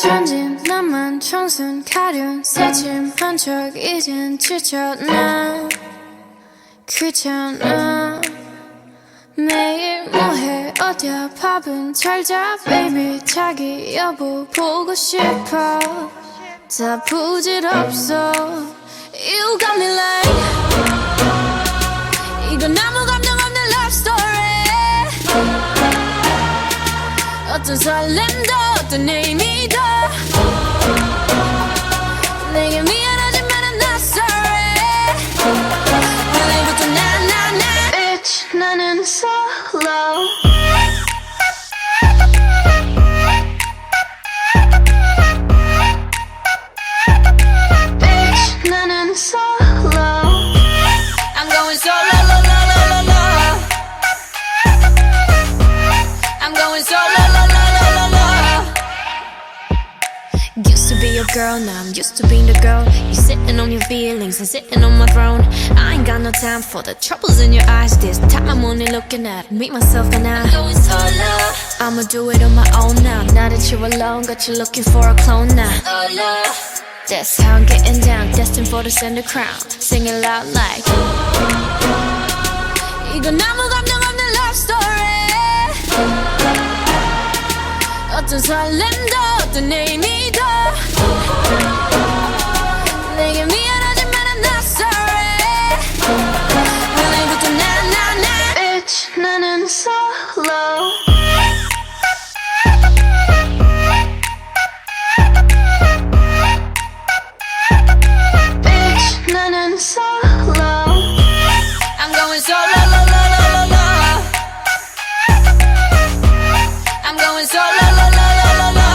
전진 나만 청순 가련 새침한 척 이젠 지쳤나 귀찮아 매일 뭐해 어디야 밥은 잘자 baby 자기 여보 보고 싶어 다 부질없어 You got me like 이건 아무 감정 없는 love story 어떤 설렘도 어떤 의미도 내게 미안하지만 I'm not sorry 오늘부터 나 Bitch 나는 solo Bitch 나는 solo I'm going solo lo lo lo lo lo I'm going solo lo lo lo lo lo Used to be your girl, now I'm used to being the girl. You sitting on your feelings and sitting on my throne. I ain't got no time for the troubles in your eyes. This time I'm only looking at me, myself and I. I'm going solo. I'ma do it on my own now. Now that you're alone, got you looking for a clone now. Solo. That's how I'm getting down, destined for the center crown. Singing loud like 이건 아무 감정 없는 love story 어떤 설렘도 어떤 의미도 내게 미안하지만 I'm not sorry 오늘부터 나 Bitch 나는 solo Bitch 나는 solo I'm going solo lo lo lo lo lo I'm going solo lo lo lo lo lo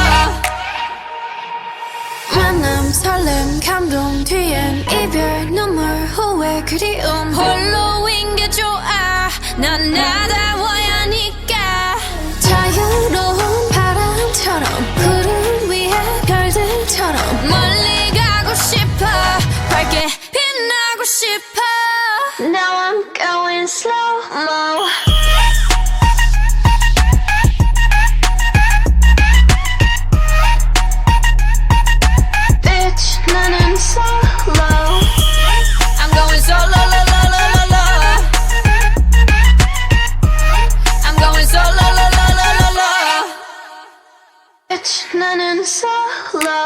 만남 설렘 감동 뒤엔 이별 눈물 후회 그리움 홀로인 게 좋아 난 나다워야 하니까 자유로운 바람처럼 구름 위에 별들처럼 멀리 가고 싶어 밝게 빛나고 싶어 Now I'm going slow-mo Bitch 나는 solo I'm going solo lo lo lo lo lo I'm going solo lo lo lo lo lo Bitch 나는 solo